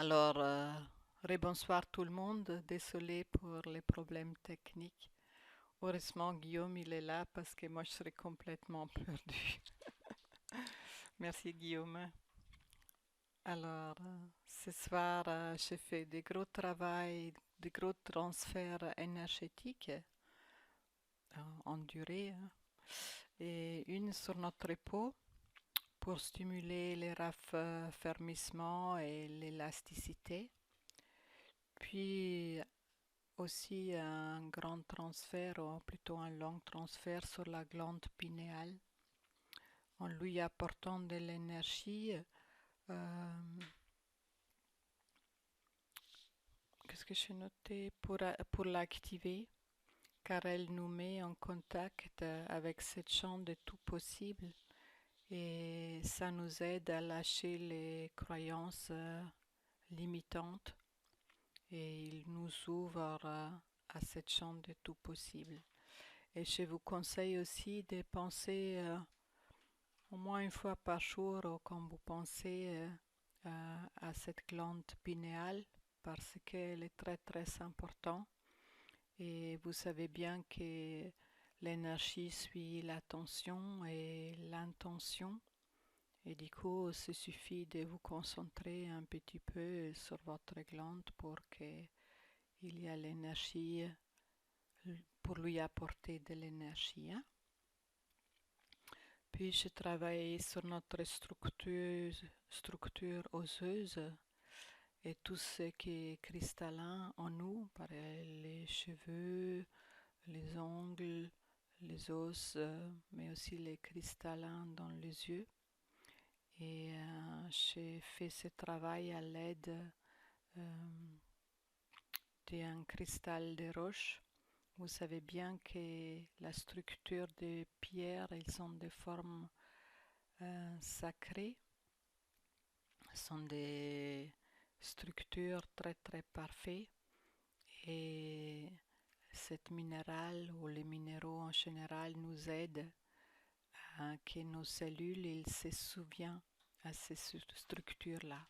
Alors, rebonsoir tout le monde. Désolé pour les problèmes techniques. Heureusement, Guillaume, il est là parce que moi, je serais complètement perdue. Merci, Guillaume. Alors, ce soir, j'ai fait des gros travaux, des gros transferts énergétiques en durée, hein, et une sur notre peau pour stimuler les raffermissements et l'élasticité. Puis aussi un grand transfert, ou plutôt un long transfert sur la glande pinéale, en lui apportant de l'énergie. euh, Qu'est-ce que j'ai noté pour l'activer, car elle nous met en contact avec cette champ de tout possible et ça nous aide à lâcher les croyances limitantes et il nous ouvre à cette champ de tout possible. Et je vous conseille aussi de penser au moins une fois par jour quand vous pensez à cette glande pinéale parce qu'elle est très très importante et vous savez bien que l'énergie suit l'attention et l'intention et du coup il suffit de vous concentrer un petit peu sur votre glande pour qu'il y ait l'énergie, pour lui apporter de l'énergie, hein. Puis je travaille sur notre structure osseuse et tout ce qui est cristallin en nous, pareil les cheveux, les ongles, les os, mais aussi les cristallins dans les yeux. Et j'ai fait ce travail à l'aide d'un cristal de roche. Vous savez bien que la structure des pierres, elles ont des formes sacrées, sont des structures très très parfaites et cette minéral ou les minéraux en général nous aident à que nos cellules ils se souviennent à ces structures-là.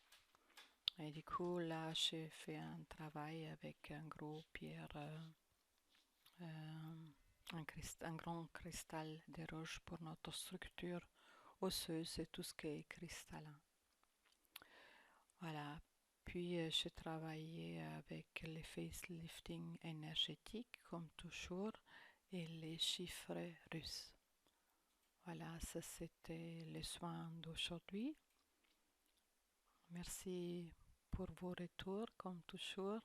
Et du coup, là, j'ai fait un travail avec un gros pierre, un grand cristal de roche pour notre structure osseuse et tout ce qui est cristallin. Voilà. Puis j'ai travaillé avec les facelifting énergétiques comme toujours et les chiffres russes. Voilà, ça c'était les soins d'aujourd'hui. Merci pour vos retours comme toujours.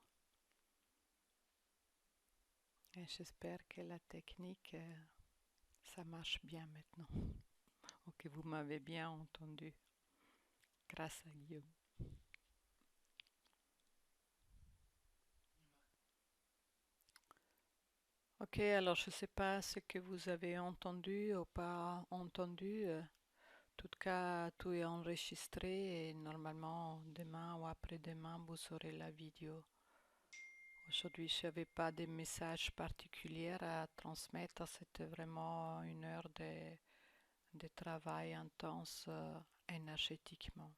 Et j'espère que la technique, ça marche bien maintenant. Ou que vous m'avez bien entendu. Grâce à Guillaume. Ok, alors je ne sais pas ce que vous avez entendu ou pas entendu. En tout cas, tout est enregistré et normalement demain ou après-demain, vous aurez la vidéo. Aujourd'hui, je n'avais pas de messages particuliers à transmettre. C'était vraiment une heure de travail intense énergétiquement.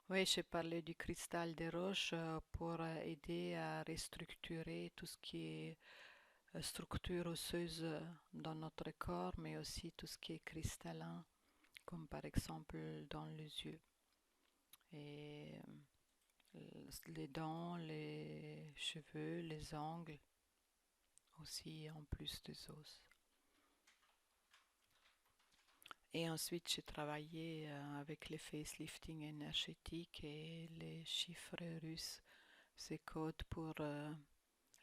Oui, j'ai parlé du cristal des roches pour aider à restructurer tout ce qui est structure osseuse dans notre corps, mais aussi tout ce qui est cristallin, comme par exemple dans les yeux. Et les dents, les cheveux, les ongles, aussi en plus des os. Et ensuite, j'ai travaillé avec les facelifting énergétiques et les chiffres russes, ces codes pour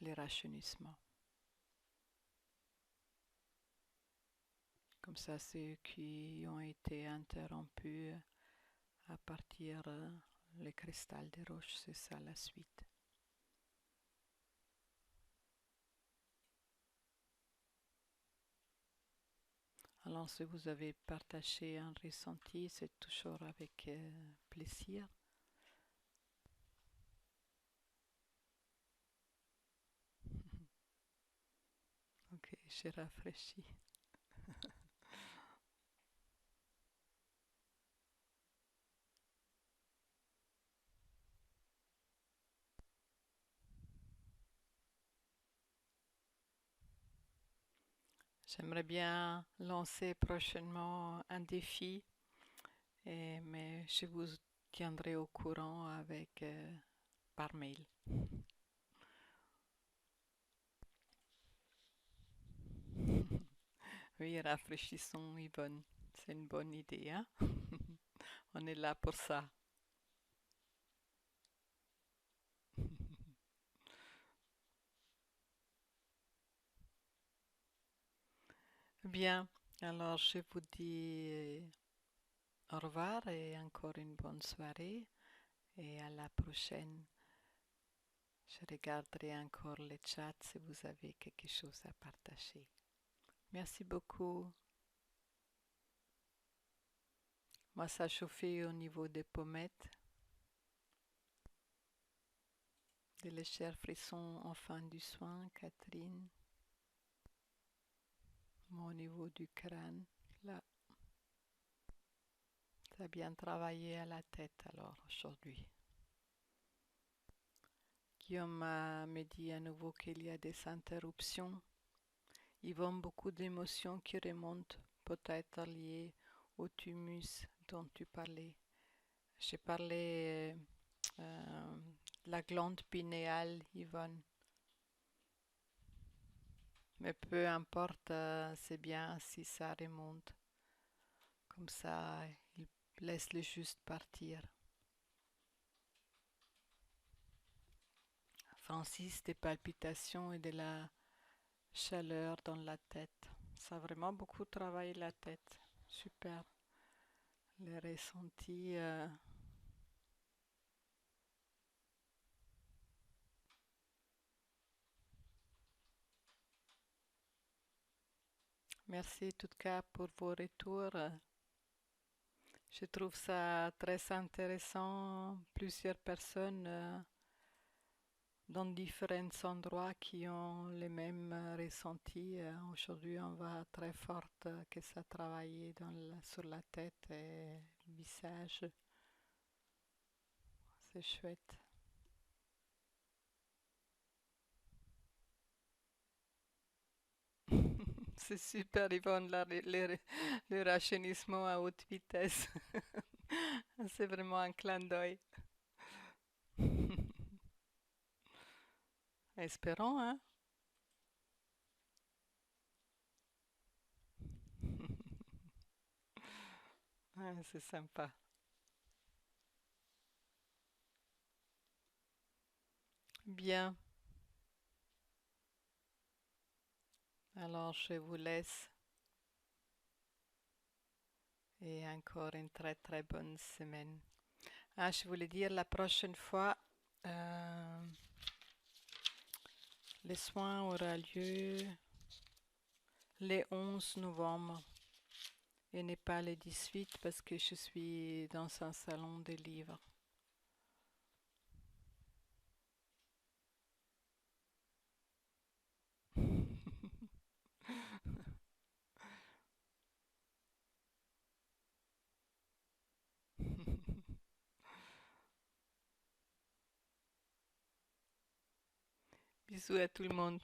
les rajeunissements. Comme ça, ceux qui ont été interrompus à partir le cristal des roches, c'est ça la suite. Alors, si vous avez partagé un ressenti, c'est toujours avec plaisir. Ok, j'ai rafraîchi. J'aimerais bien lancer prochainement un défi, mais je vous tiendrai au courant avec, par mail. Oui, rafraîchissons, Yvonne. C'est une bonne idée, hein? On est là pour ça. Bien, alors je vous dis au revoir et encore une bonne soirée et à la prochaine. Je regarderai encore le chat si vous avez quelque chose à partager. Merci beaucoup. Moi, ça a chauffé au niveau des pommettes, des légers frissons en fin du soin, Catherine. Moi, au niveau du crâne, là, ça a bien travaillé à la tête alors aujourd'hui. Guillaume me dit à nouveau qu'il y a des interruptions. Ils vont beaucoup d'émotions qui remontent, peut-être liées au thymus dont tu parlais. J'ai parlé de la glande pinéale, Yvonne. Mais peu importe, c'est bien si ça remonte. Comme ça, il laisse le juste partir. Francis, des palpitations et de la chaleur dans la tête. Ça a vraiment beaucoup travaillé la tête. Super. Les ressentis. Merci en tout cas pour vos retours. Je trouve ça très intéressant. Plusieurs personnes dans différents endroits qui ont les mêmes ressentis. Aujourd'hui, on voit très fort que ça travaille sur la tête et le visage. C'est chouette. C'est super, Yvonne, là, le rajeunissement à haute vitesse. C'est vraiment un clin d'œil. Espérons, hein? Ouais, c'est sympa. Bien, alors je vous laisse et encore une très très bonne semaine. Ah, je voulais dire la prochaine fois, euh, les soins aura lieu le 11 novembre et n'est pas le 18 parce que je suis dans un salon de livres. Bisous à tout le monde.